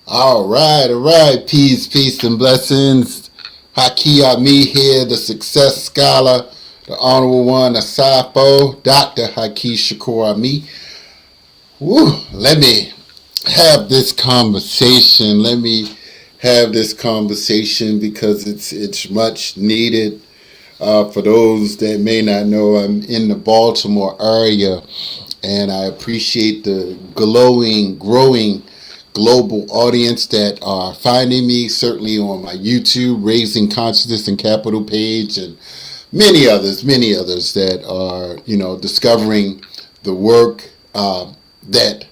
All right. Peace, and blessings. Haki Ami here, the success scholar, the honorable one, Asafo, Dr. Haki Shakur Ami. Let me have this conversation. Because it's much needed. For those that may not know, I'm in the Baltimore area, and I appreciate the growing global audience that are finding me, certainly on my YouTube, Raising Consciousness and Capital page, and many others that are, discovering the work that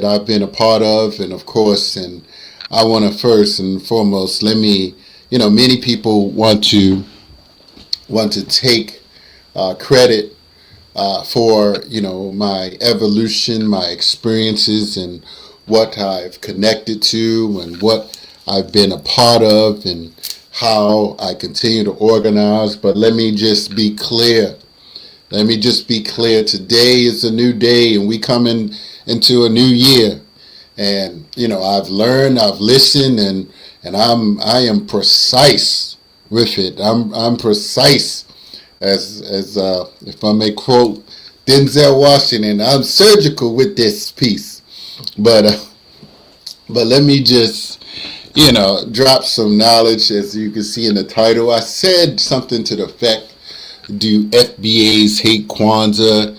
I've been a part of. And of course, and I want to first and foremost, many people want to take credit for my evolution, my experiences, and what I've connected to, and what I've been a part of, and how I continue to organize. But let me just be clear. Today is a new day, and we coming into a new year. And I've learned, I've listened, and I am precise with it. I'm precise, as if I may quote Denzel Washington. I'm surgical with this piece. But let me just drop some knowledge. As you can see in the title, I said something to the effect, do FBAs hate Kwanzaa?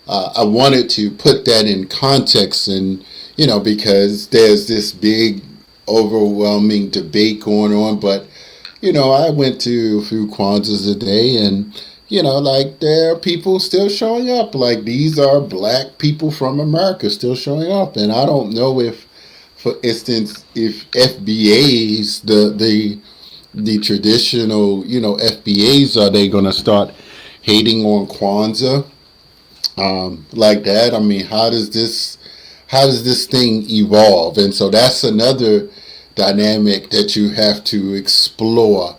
I wanted to put that in context, and because there's this big overwhelming debate going on. But I went to a few Kwanzaas a day, and there are people still showing up. Like, these are black people from America still showing up. And I don't know if, for instance, if FBAs, the traditional, FBAs, are they going to start hating on Kwanzaa like that? I mean, how does this thing evolve? And so that's another dynamic that you have to explore.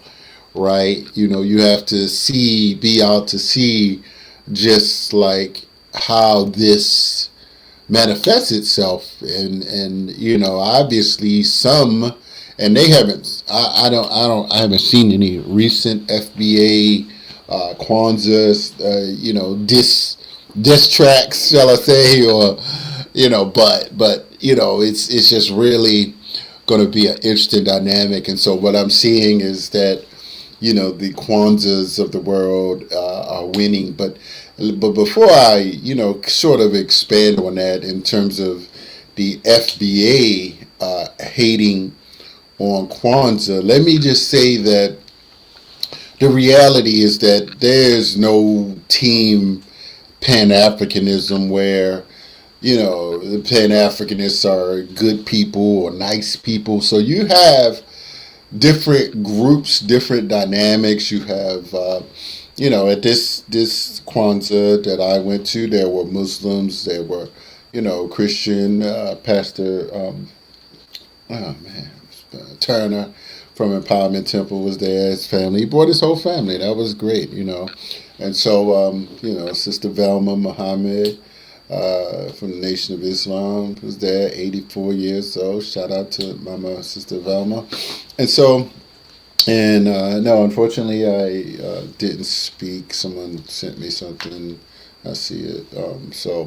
Right, you have to be out to see just like how this manifests itself, and obviously some, and they haven't. I haven't seen any recent FBA Kwanzaa diss tracks, shall I say, or but it's just really going to be an interesting dynamic. And so what I'm seeing is that the Kwanzaas of the world are winning. But before I, sort of expand on that in terms of the FBA hating on Kwanzaa, let me just say that the reality is that there's no team Pan-Africanism where, the Pan-Africanists are good people or nice people. So you have different groups, different dynamics. You have, at this Kwanzaa that I went to, there were Muslims, there were, Christian, Pastor, Turner from Empowerment Temple was there. His family, he brought his whole family. That was great, And so, Sister Velma Muhammad, from the Nation of Islam was there, 84 years old. Shout out to Mama, Sister Velma. And so, no, unfortunately, I didn't speak. Someone sent me something. I see it.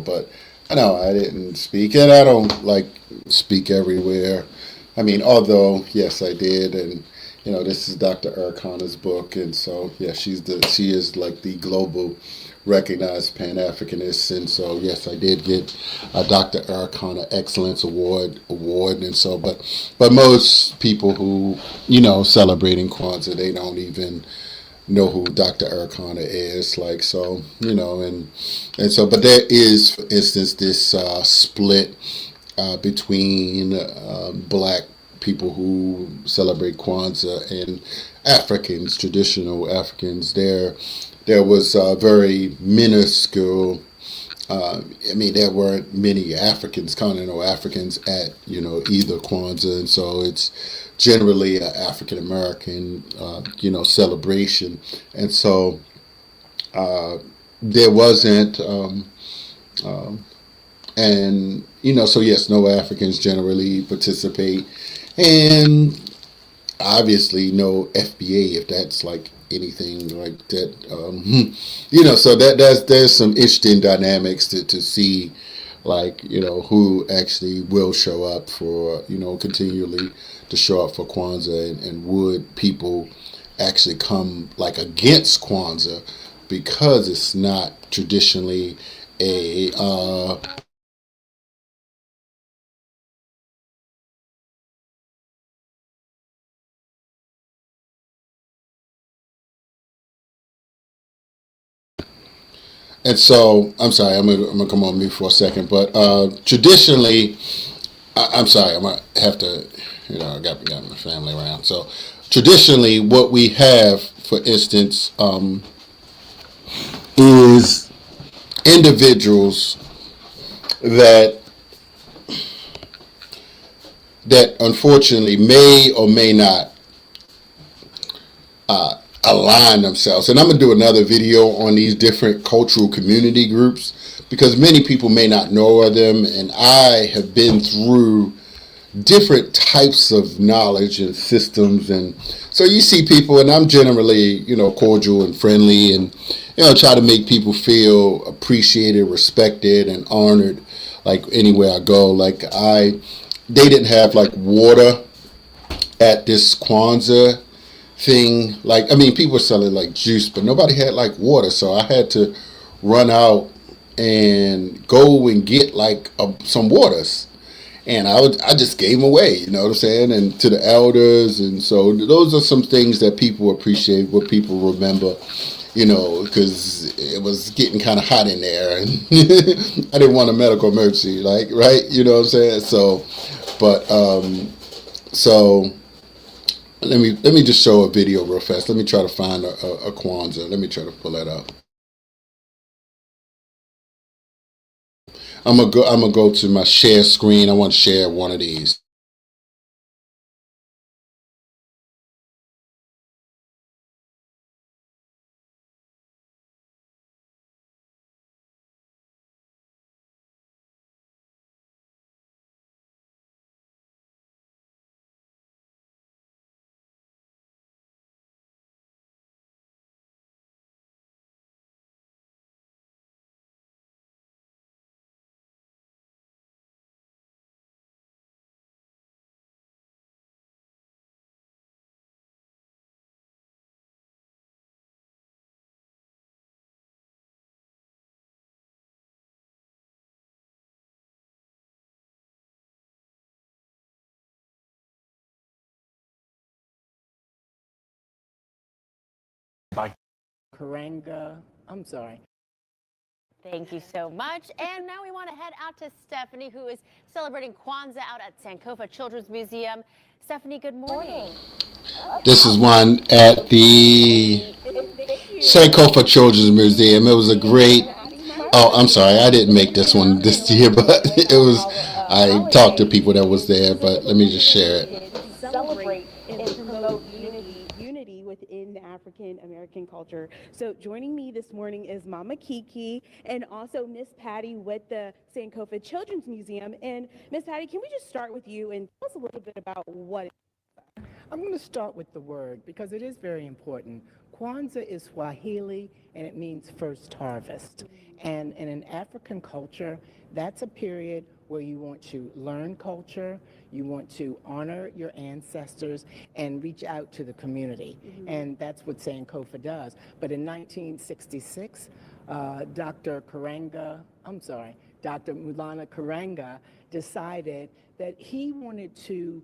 But no, I didn't speak, and I don't speak everywhere. I mean, although yes, I did, and this is Dr. Arcana's book, and so yeah, she is like the global recognized Pan-Africanist. And so yes, I did get a Dr. Arcana Excellence Award, and so but most people who celebrating Kwanzaa, they don't even know who Dr. Arcana is, and so, but there is, for instance, this split between black people who celebrate Kwanzaa and Africans, traditional Africans. There was a very minuscule. There weren't many continental Africans at either Kwanzaa, and so it's generally an African American celebration, and so there wasn't And so yes, no Africans generally participate, and obviously no FBA, if that's like anything like that. So there's some interesting dynamics to see, like who actually will show up for continually to show up for Kwanzaa, and would people actually come like against Kwanzaa because it's not traditionally a and so I'm sorry, I'm gonna come on mute for a second, but traditionally, I'm sorry, I'm gonna have to, I got my family around. So traditionally, what we have, for instance, is individuals that unfortunately may or may not align themselves. And I'm going to do another video on these different cultural community groups, because many people may not know of them, and I have been through different types of knowledge and systems. And so you see people, and I'm generally cordial and friendly, and try to make people feel appreciated, respected, and honored, like anywhere I go. Like they didn't have like water at this Kwanzaa thing. Like, I mean, people were selling like juice, but nobody had like water. So I had to run out and go and get like some waters. And I just gave them away, you know what I'm saying? And to the elders. And so those are some things that people appreciate, what people remember, because it was getting kind of hot in there. And I didn't want a medical emergency, like, right? You know what I'm saying? So, but, so let me just show a video real fast. Let me try to find a Kwanzaa. Let me try to pull that up. I'm gonna go to my share screen. I want to share one of these. Karanga, I'm sorry. Thank you so much. And now we want to head out to Stephanie, who is celebrating Kwanzaa out at Sankofa Children's Museum. Stephanie, good morning. This is one at the Sankofa Children's Museum. It was a great. Oh, I'm sorry, I didn't make this one this year, but it was. I talked to people that was there, but let me just share it. Celebrate and promote unity within the African American culture. So joining me this morning is Mama Kiki and also Miss Patty with the Sankofa Children's Museum. And Miss Patty, can we just start with you and tell us a little bit about what? I'm going to start with the word because it is very important. Kwanzaa is Swahili and it means first harvest. And in an African culture, that's a period where you want to learn culture, you want to honor your ancestors, and reach out to the community. And that's what Sankofa does. But in 1966, Dr. Mulana Karanga decided that he wanted to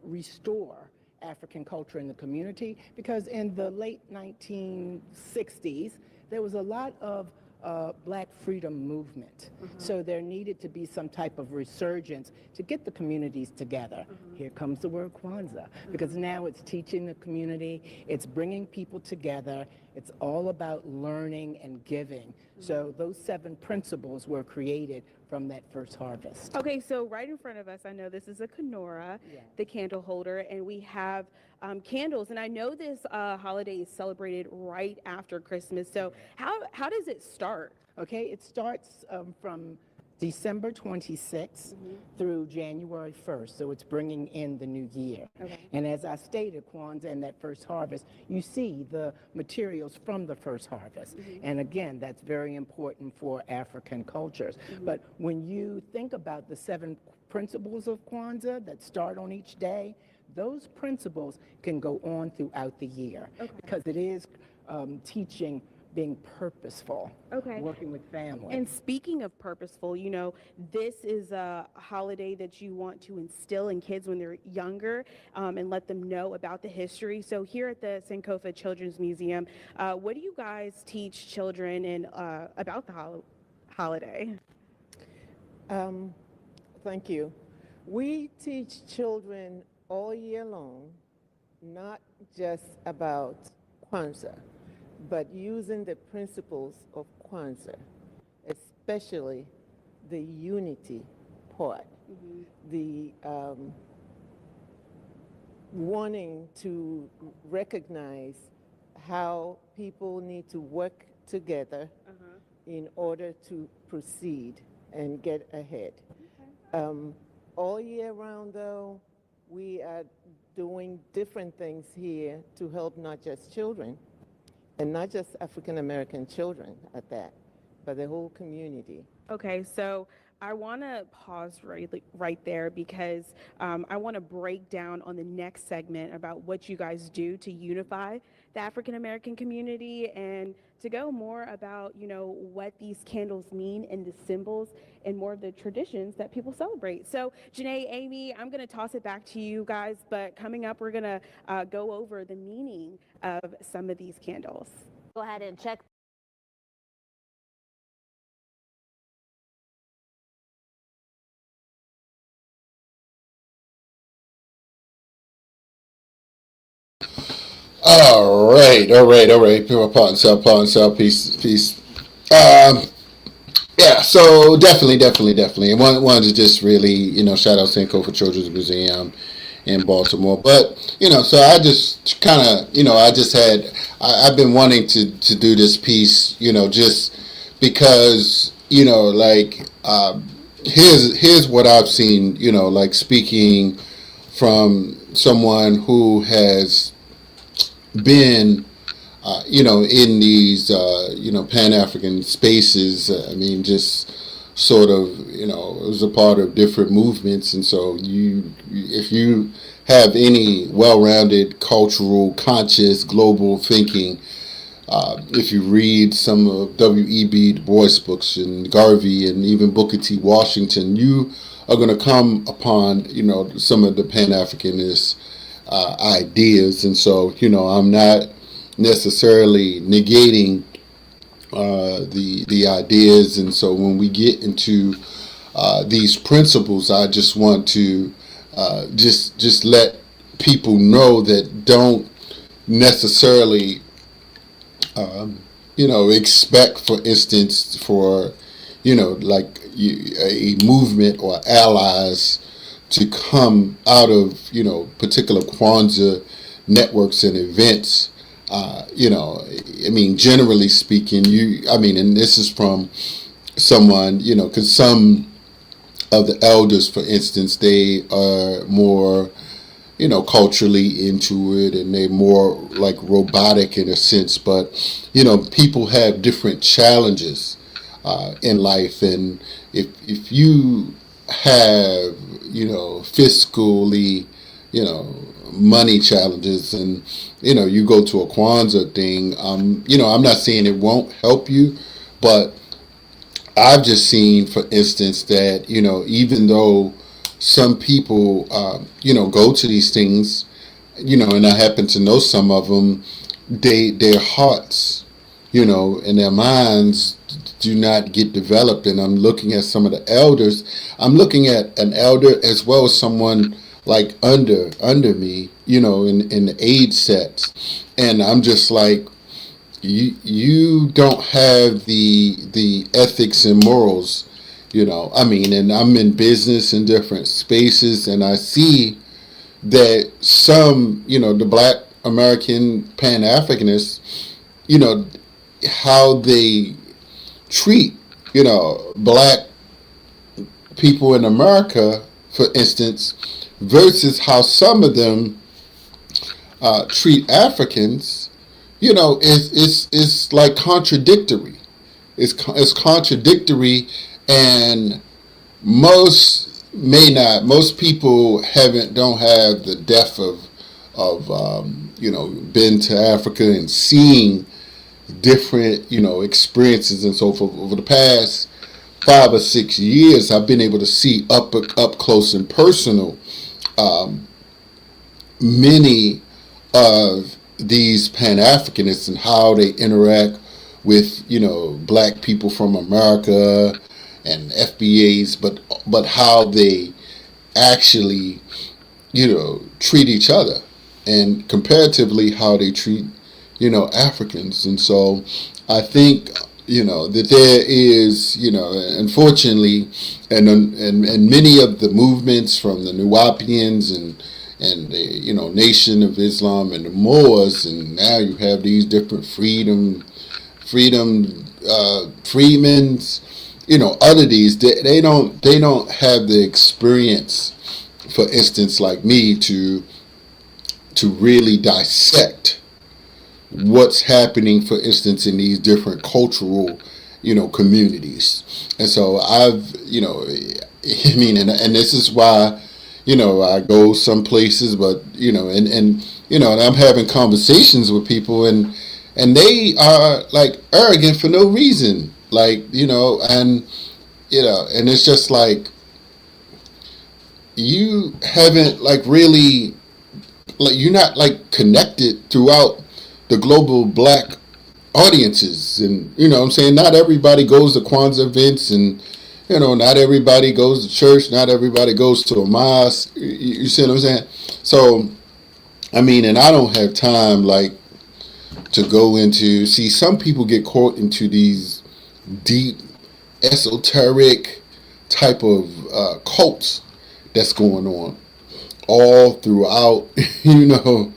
restore African culture in the community, because in the late 1960s, there was a lot of Black freedom movement. So there needed to be some type of resurgence to get the communities together. Here comes the word Kwanzaa, because now it's teaching the community, it's bringing people together, it's all about learning and giving. So those 7 principles were created from that first harvest. Okay, so right in front of us, I know this is a Kenora, the candle holder, and we have candles. And I know this holiday is celebrated right after Christmas. So how does it start? Okay, it starts from December 26th through January 1st. So it's bringing in the new year. Okay. And as I stated, Kwanzaa and that first harvest, you see the materials from the first harvest. And again, that's very important for African cultures. But when you think about the 7 principles of Kwanzaa that start on each day, those principles can go on throughout the year. Because it is teaching being purposeful, working with family. And speaking of purposeful, you know, this is a holiday that you want to instill in kids when they're younger, and let them know about the history. So here at the Sankofa Children's Museum, what do you guys teach children and about the holiday? Thank you. We teach children all year long, not just about Kwanzaa, but using the principles of Kwanzaa, especially the unity part, the wanting to recognize how people need to work together in order to proceed and get ahead. All year round, though, we are doing different things here to help not just children, and not just African American children at that, but the whole community. Okay, so I want to pause right there because I want to break down on the next segment about what you guys do to unify the African American community and to go more about, you know, what these candles mean and the symbols and more of the traditions that people celebrate. So Janae, Amy, I'm going to toss it back to you guys, but coming up, we're going to go over the meaning of some of these candles. Go ahead and check. All right. Pawn sell, peace. Yeah, so definitely. And one to just really, you know, shout out Sankofa Children's Museum in Baltimore. But, you know, so I just kind of, you know, I've been wanting to do this piece, you know, just because, you know, like, here's what I've seen, you know, like speaking from someone who has been, you know, in these, you know, Pan-African spaces. I mean, just sort of, you know, it was a part of different movements. And so if you have any well-rounded cultural, conscious, global thinking, if you read some of W.E.B. Du Bois books and Garvey and even Booker T. Washington, you are going to come upon, you know, some of the Pan-Africanist ideas. And so, you know, I'm not necessarily negating the ideas. And so when we get into these principles, I just want to just let people know that don't necessarily you know, expect, for instance, for, you know, like a movement or allies to come out of, you know, particular Kwanzaa networks and events. You know, I mean, generally speaking, and this is from someone, you know, because some of the elders, for instance, they are more, you know, culturally into it, and they're more like robotic in a sense. But, you know, people have different challenges in life, and if you have, you know, fiscally, you know, money challenges, and, you know, you go to a Kwanzaa thing, you know, I'm not saying it won't help you, but I've just seen, for instance, that, you know, even though some people, you know, go to these things, you know, and I happen to know some of them, their hearts, you know, and their minds do not get developed. And I'm looking at some of the elders. I'm looking at an elder as well as someone like under me, you know, in the age sets. And I'm just like, you don't have the ethics and morals. You know, I mean, and I'm in business in different spaces, and I see that some, you know, the Black American Pan-Africanists, you know, how they treat, you know, Black people in America, for instance, versus how some of them treat Africans, it's like contradictory. It's contradictory, and most people don't have the depth of been to Africa and seeing different experiences and so forth. Over the past 5 or 6 years, I've been able to see up close and personal many of these Pan-Africanists and how they interact with black people from America and FBAs, but how they actually treat each other, and comparatively how they treat Africans. And so I think that there is unfortunately, and many of the movements from the Nuwapians and the Nation of Islam and the Moors, and now you have these different freedmens, oddities. They don't have the experience, for instance, like me, to really dissect what's happening, for instance, in these different cultural communities. And so I've and this is why I go some places, but and I'm having conversations with people, and they are like arrogant for no reason, and it's just like, you haven't really, you're not connected throughout the global black audiences. And what I'm saying, not everybody goes to Kwanzaa events, and not everybody goes to church, not everybody goes to a mosque. You see what I'm saying? So and I don't have time to go into, see, some people get caught into these deep esoteric type of cults that's going on all throughout the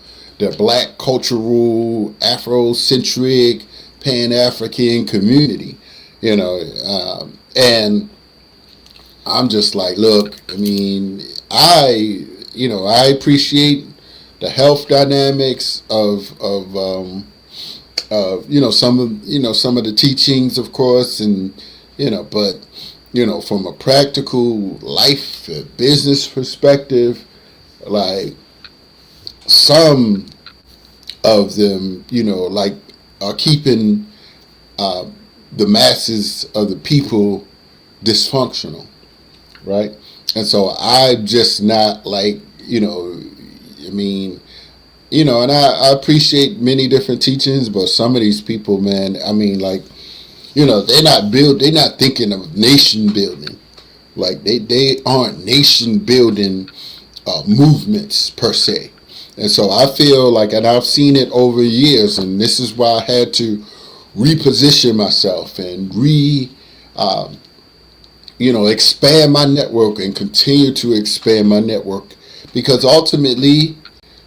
black cultural Afrocentric Pan-African community, and I'm just like, look, I appreciate the health dynamics of some of the teachings, of course, and but from a practical life business perspective, some of them are keeping the masses of the people dysfunctional, right? And so I'm just not and I appreciate many different teachings, but some of these people, man, they're not thinking of nation building. They aren't nation building movements per se. And so I feel and I've seen it over years, and this is why I had to reposition myself and expand my network and continue to expand my network, because ultimately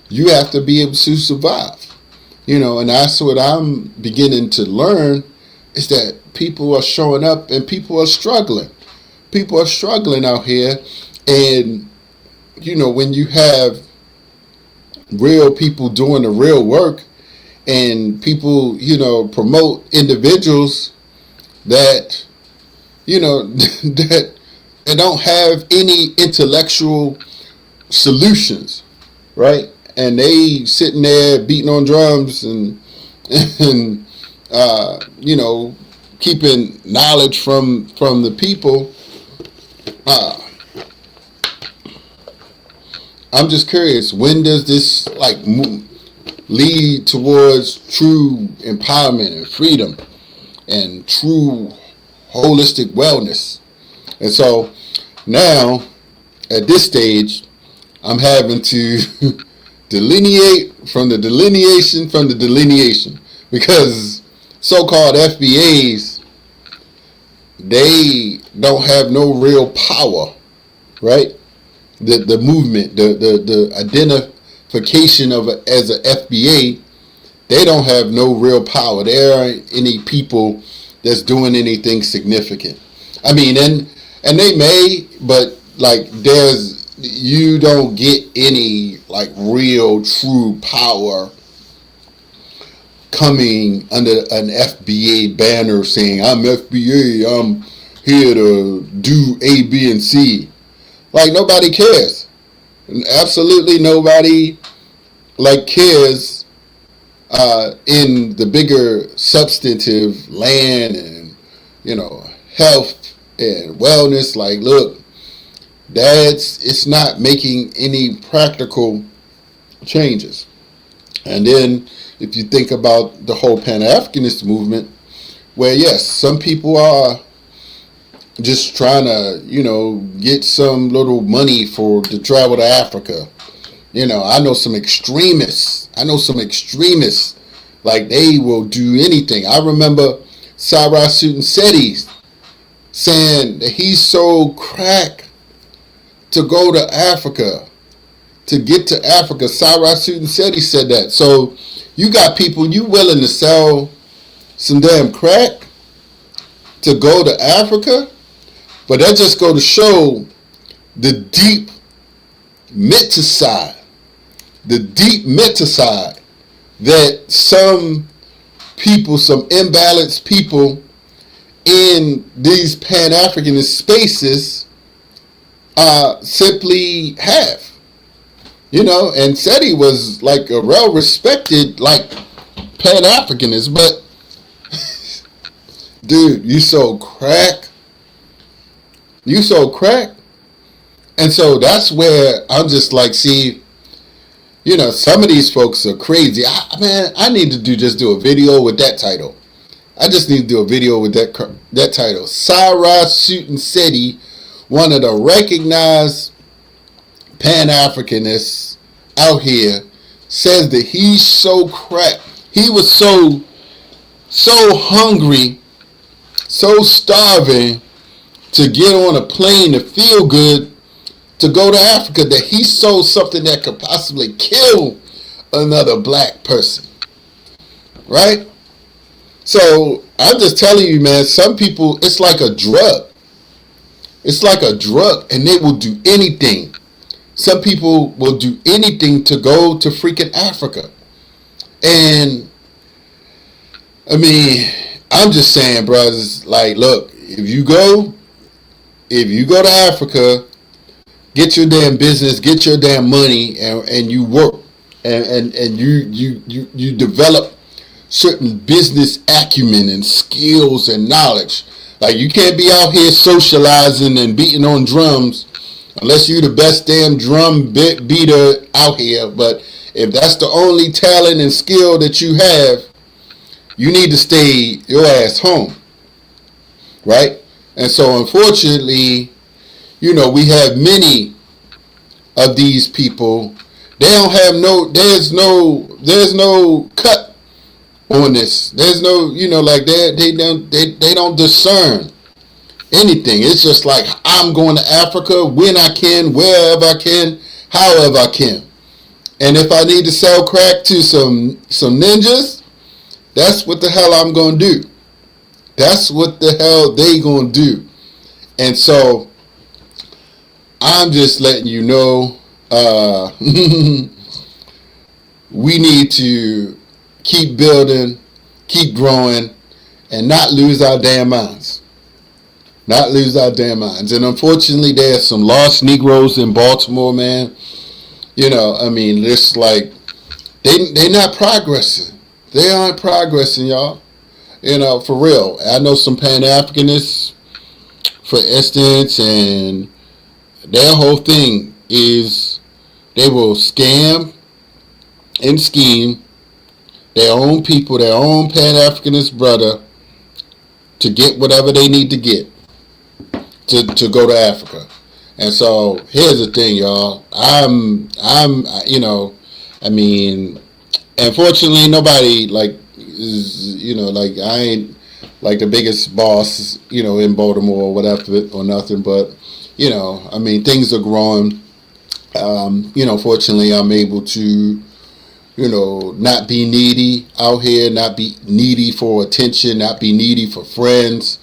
you have to be able to survive, and that's what I'm beginning to learn, is that people are showing up and people are struggling. People are struggling out here, and when you have real people doing the real work, and people promote individuals that that don't have any intellectual solutions, right? And they sitting there beating on drums and keeping knowledge from the people. I'm just curious, when does this lead towards true empowerment and freedom and true holistic wellness? And so now, at this stage, I'm having to delineate from the delineation, because so-called FBAs, they don't have no real power, right? The movement, the identification of as a FBA, they don't have no real power. There aren't any people that's doing anything significant. And And they may, but like you don't get any like real true power coming under an FBA banner saying, I'm FBA, I'm here to do A, B, and C. Like, nobody cares. Absolutely nobody like cares in the bigger substantive land and, health and wellness. Like, look, it's not making any practical changes. And then if you think about the whole Pan-Africanist movement, where yes, some people are just trying to, get some little money to travel to Africa. I know some extremists. Like, they will do anything. I remember Cyrus Seti saying that he sold crack to go to Africa, to get to Africa. Cyrus Seti said that. So you got people, you willing to sell some damn crack to go to Africa? But that just go to show the deep mental side that some people, some imbalanced people in these Pan-Africanist spaces simply have. And Seti was like a well-respected, like, Pan-Africanist, but dude, you sold crack. And so that's where I'm just like, see, some of these folks are crazy. I need to do a video with that title. I just need to do a video with that title. Cyrus Seti, one of the recognized Pan-Africanists out here, says that he's so crack. He was so hungry, so starving to get on a plane to feel good to go to Africa that he sold something that could possibly kill another black person. Right? So I'm just telling you, man, some people, it's like a drug. It's like a drug, and they will do anything. Some people will do anything to go to freaking Africa. And I mean, I'm just saying, brothers, like, look, if you go to Africa, get your damn business, get your damn money, and you work, and you develop certain business acumen and skills and knowledge. Like, you can't be out here socializing and beating on drums unless you're the best damn drum beater out here. But if that's the only talent and skill that you have, you need to stay your ass home. Right? And so, unfortunately, we have many of these people. They don't have there's no cut on this. There's no, like they don't discern anything. It's just like, I'm going to Africa when I can, wherever I can, however I can. And if I need to sell crack to some ninjas, that's what the hell I'm going to do. That's what the hell they going to do. And so I'm just letting you know, we need to keep building, keep growing, and not lose our damn minds. And unfortunately, there's some lost Negroes in Baltimore, man. It's like they're not progressing. They aren't progressing, y'all. For real. I know some Pan-Africanists, for instance, and their whole thing is they will scam and scheme their own people, their own Pan-Africanist brother, to get whatever they need to get to go to Africa. And so here's the thing, y'all. Unfortunately, nobody I ain't like the biggest boss, in Baltimore or whatever or nothing, but things are growing. Fortunately, I'm able to, not be needy out here, not be needy for attention, not be needy for friends.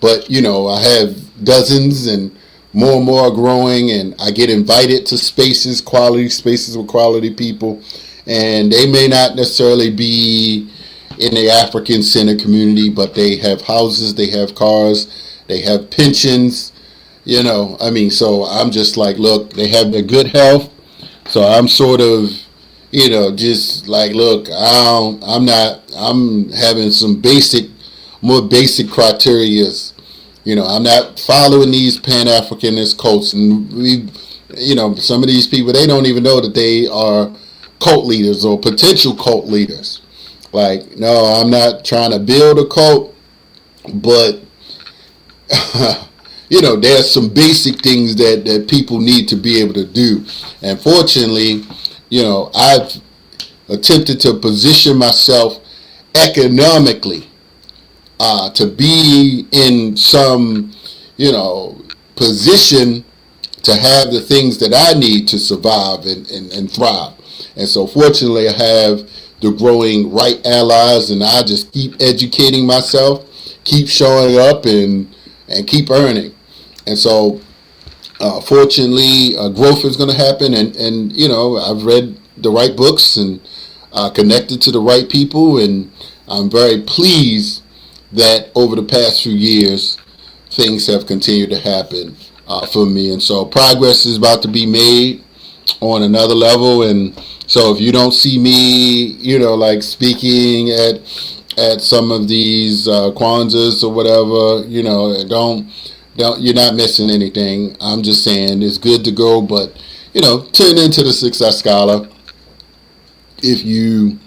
But, I have dozens, and more are growing, and I get invited to spaces, quality spaces with quality people, and they may not necessarily be in the African Center community, but they have houses, they have cars, they have pensions, so I'm just like, look, they have their good health, so I'm sort of, just like, look, I'm having some more basic criterias. I'm not following these Pan-Africanist cults, and some of these people, they don't even know that they are cult leaders or potential cult leaders. Like, no, I'm not trying to build a cult, but there's some basic things that people need to be able to do. And fortunately, I've attempted to position myself economically to be in some, position to have the things that I need to survive and thrive. And so fortunately, I have the growing right allies, and I just keep educating myself, keep showing up, and keep earning. And so fortunately, growth is going to happen, and I've read the right books and connected to the right people, and I'm very pleased that over the past few years, things have continued to happen for me. And so progress is about to be made on another level. And so if you don't see me, like speaking at some of these Kwanzas or whatever, don't you're not missing anything. I'm just saying it's good to go, but tune into the Success Scholar if you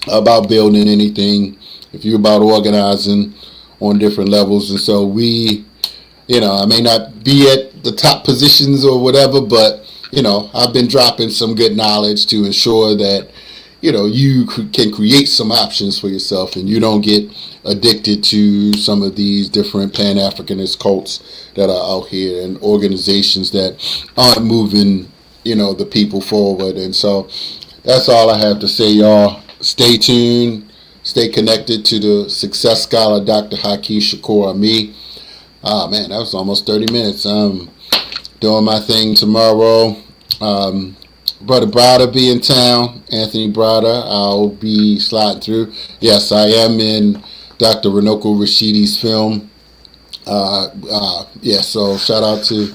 about building anything, if you're about organizing on different levels. And so we, I may not be at the top positions or whatever, but I've been dropping some good knowledge to ensure that you can create some options for yourself, and you don't get addicted to some of these different Pan-Africanist cults that are out here and organizations that aren't moving the people forward. And so that's all I have to say, y'all. Stay tuned, stay connected to the Success Scholar, Dr. Hakeem Shakur Ami. Man, that was almost 30 minutes. I'm doing my thing tomorrow. Brother Browder be in town, Anthony Browder. I'll be sliding through. Yes, I am in Dr. Runoko Rashidi's film. So shout out to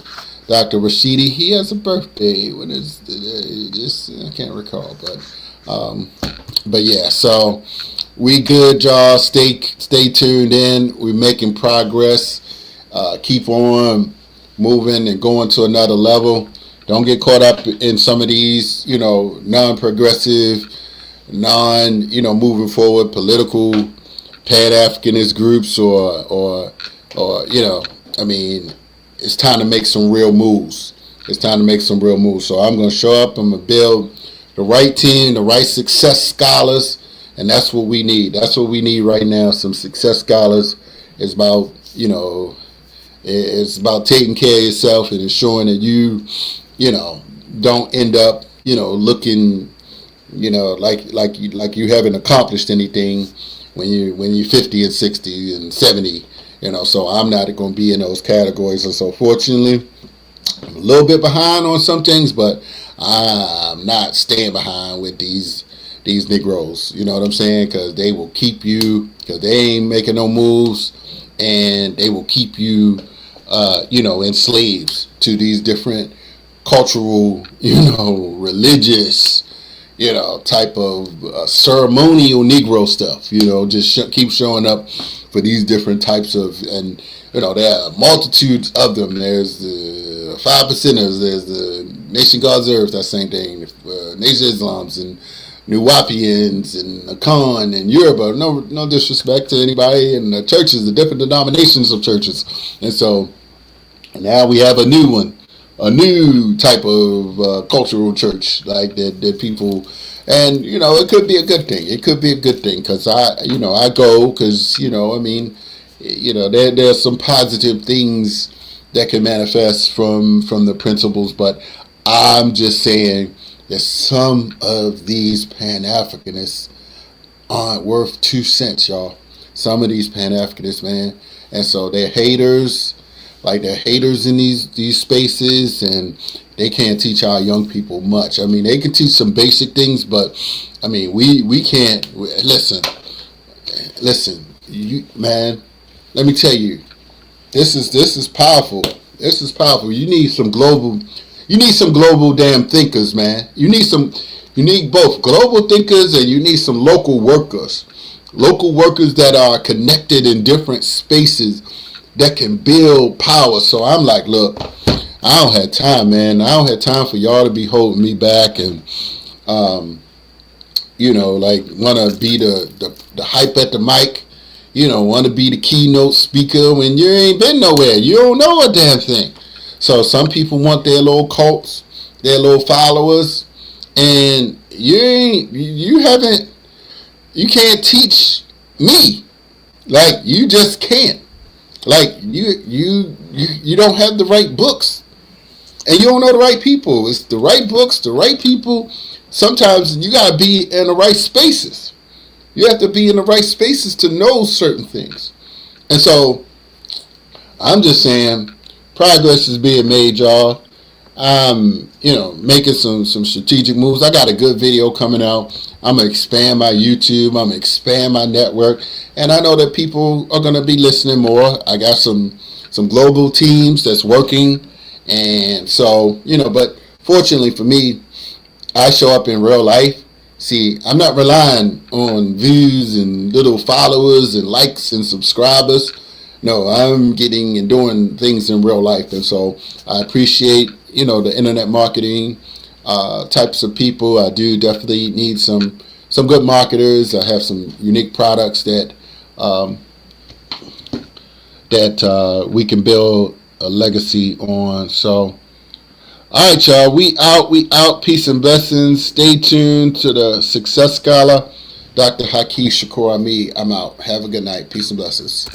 Dr. Rashidi. He has a birthday. When is this? I can't recall, but yeah. So we good, y'all. Stay tuned in. We're making progress. Keep on moving and going to another level. Don't get caught up in some of these, non-progressive, moving forward political Pan-Africanist groups or it's time to make some real moves. So I'm going to show up. I'm going to build the right team, the right success scholars, and that's what we need. That's what we need right now. Some success scholars. It's about, it's about taking care of yourself and ensuring that you don't end up, looking, like you haven't accomplished anything when you're 50 and 60 and 70, So I'm not going to be in those categories. And so fortunately, I'm a little bit behind on some things, but I'm not staying behind with these Negroes. You know what I'm saying? Because they will keep you, because they ain't making no moves, and they will keep you, enslaved to these different cultural, religious, type of ceremonial Negro stuff. Just keep showing up for these different types of, and there are multitudes of them. There's the 5%ers, there's the Nation Guards Earth, that same thing, Nation Islams and Nuwapians and Akan and Yoruba. No disrespect to anybody, and the churches, the different denominations of churches. And so now we have a new one, a new type of cultural church like that people, and it could be a good thing. It could be a good thing because I go because there's some positive things that can manifest from the principles, but I'm just saying that some of these Pan-Africanists aren't worth 2 cents, y'all. Some of these Pan-Africanists, man, and so they're haters. like they're haters in these spaces, and they can't teach our young people much. I mean, they can teach some basic things, but I mean, we can't listen. You man, let me tell you, this is powerful. This is powerful. You need some global damn thinkers, man. You need both global thinkers and you need some local workers. Local workers that are connected in different spaces that can build power. So I'm like, look, I don't have time, man. I don't have time for y'all to be holding me back and like want to be the hype at the mic, want to be the keynote speaker when you ain't been nowhere. You don't know a damn thing. So some people want their little cults, their little followers, and you can't teach me. Like, you just can't. Like, you don't have the right books, and you don't know the right people. It's the right books, the right people. Sometimes you got to be in the right spaces. You have to be in the right spaces to know certain things. And so I'm just saying, progress is being made, y'all. I'm, making some strategic moves. I got a good video coming out. I'm going to expand my YouTube. I'm going to expand my network. And I know that people are going to be listening more. I got some global teams that's working. And so, but fortunately for me, I show up in real life. See, I'm not relying on views and little followers and likes and subscribers. No, I'm getting and doing things in real life. And so I appreciate, the internet marketing types of people. I do definitely need some good marketers. I have some unique products that we can build a legacy on. So, all right, y'all. We out. Peace and blessings. Stay tuned to the Success Scholar. Dr. Haki Shakur Ami. I'm out. Have a good night. Peace and blessings.